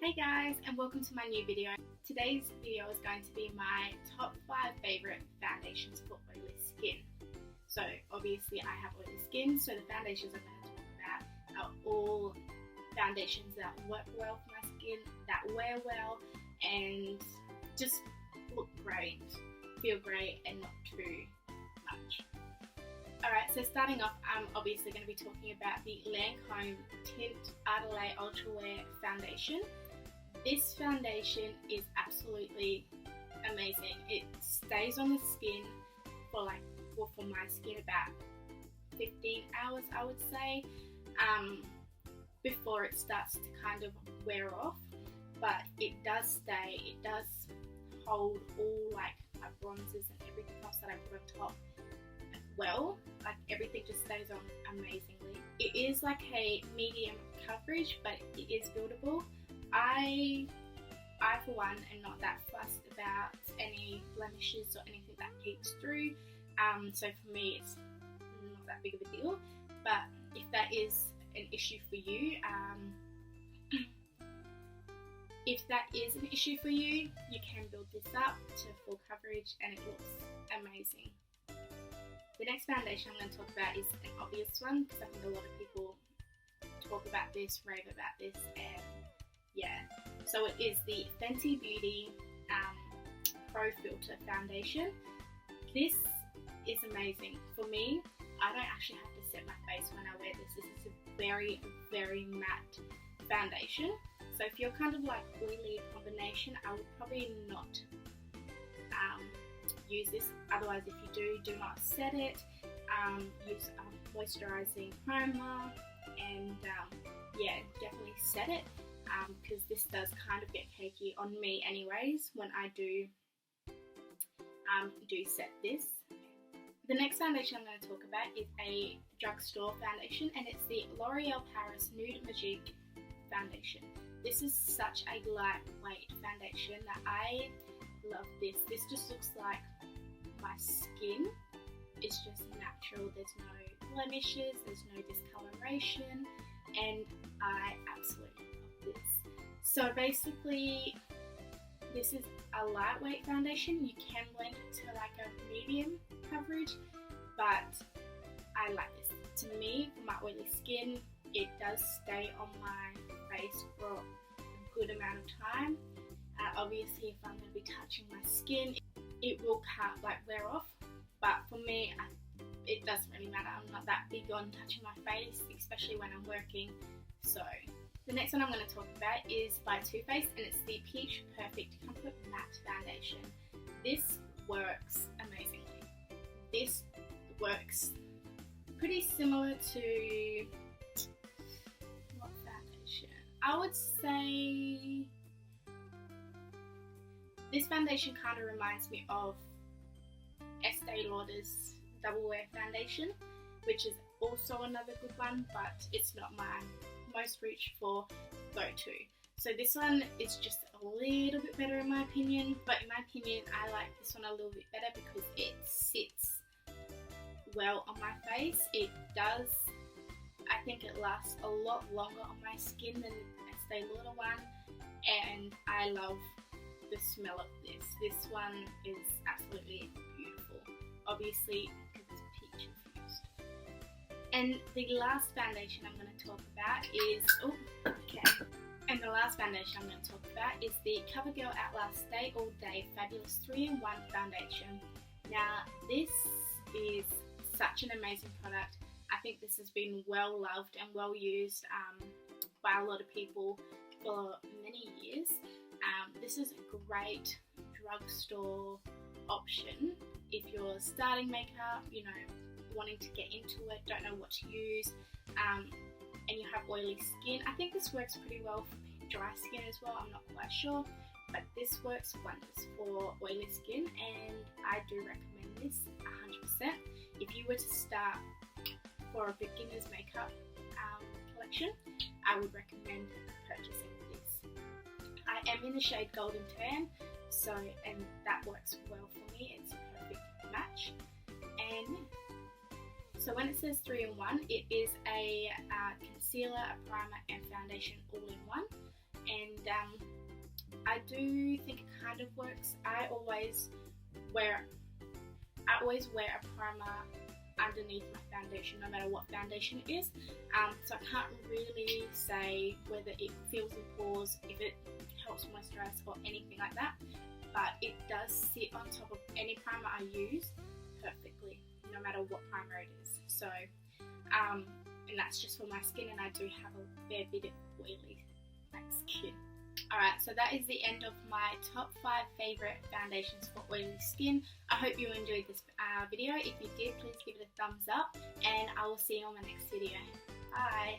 Hey guys, and welcome to my new video. Today's video is going to be my top 5 favourite foundations for oily skin. So obviously I have oily skin, so the foundations I'm going to talk about are all foundations that work well for my skin, that wear well, and just look great, feel great, and not too much. Alright, so starting off, I'm obviously going to be talking about the Lancome Tint Idole Ultra Wear Foundation. This foundation is absolutely amazing. It stays on the skin for for my skin about 15 hours, I would say, before it starts to kind of wear off. But it does stay, it does hold all my bronzers and everything else that I put on top well. Everything just stays on amazingly. It is like a medium coverage, but it is buildable. I for one am not that fussed about any blemishes or anything that peeks through, so for me it's not that big of a deal. But if that is an issue for you, you can build this up to full coverage and it looks amazing. The next foundation I'm going to talk about is an obvious one, because I think a lot of people talk about this, rave about this, and yeah. So it is the Fenty Beauty Pro Filtr Foundation. This is amazing. For me, I don't actually have to set my face when I wear this. This is a very, very matte foundation. So if you're kind of like oily combination, I would probably not use this. Otherwise, if you do not set it. Use moisturizing primer, and yeah, definitely set it, because this does kind of get cakey on me anyways when I do set this. The next foundation I'm going to talk about is a drugstore foundation, and it's the L'Oreal Paris Nude Magique foundation. This is such a lightweight foundation that I love this. This just looks like my skin is just natural. There's no blemishes, there's no discoloration, and I absolutely love this. So basically, this is a lightweight foundation. You can blend it to like a medium coverage, but I like this. To me, for my oily skin, it does stay on my face for a good amount of time. Obviously, if I'm going to be touching my skin, it will wear off. But for me, it doesn't really matter. I'm not that big on touching my face, especially when I'm working. So the next one I'm going to talk about is by Too Faced, and it's the Peach Perfect Comfort Matte Foundation. This works amazingly. This works pretty similar to what foundation? I would say this foundation kind of reminds me of Estee Lauder's Double Wear Foundation, which is also another good one, but it's not my most reached for go-to. So this one is just a little bit better in my opinion, but in my opinion I like this one a little bit better because it sits well on my face. It does, I think it lasts a lot longer on my skin than the Estee Lauder one, and I love the smell of this. This one is absolutely beautiful, obviously because it's peach infused. And the last foundation I'm going to talk about is the Covergirl Outlast Stay All Day Fabulous 3-in-1 Foundation. Now this is such an amazing product. I think this has been well loved and well used by a lot of people for many years. This is a great drugstore option if you're starting makeup, wanting to get into it, don't know what to use, and you have oily skin. I think this works pretty well for dry skin as well. I'm not quite sure, but this works wonders for oily skin, and I do recommend this 100%. If you were to start for a beginner's makeup collection, I would recommend purchasing this. I am in the shade Golden Tan, and that works well for me. It's a perfect match. And so when it says 3-in-1, it is a concealer, a primer, and foundation all in one. and I do think it kind of works. I always wear a primer underneath my foundation, no matter what foundation it is. So I can't really say whether it fills the pores, if it helps moisturize or anything like that, but it does sit on top of any primer I use perfectly, no matter what primer it is. So and that's just for my skin, and I do have a fair bit of oily skin. Alright, so that is the end of my top 5 favourite foundations for oily skin. I hope you enjoyed this video. If you did, please give it a thumbs up, and I will see you on my next video. Bye!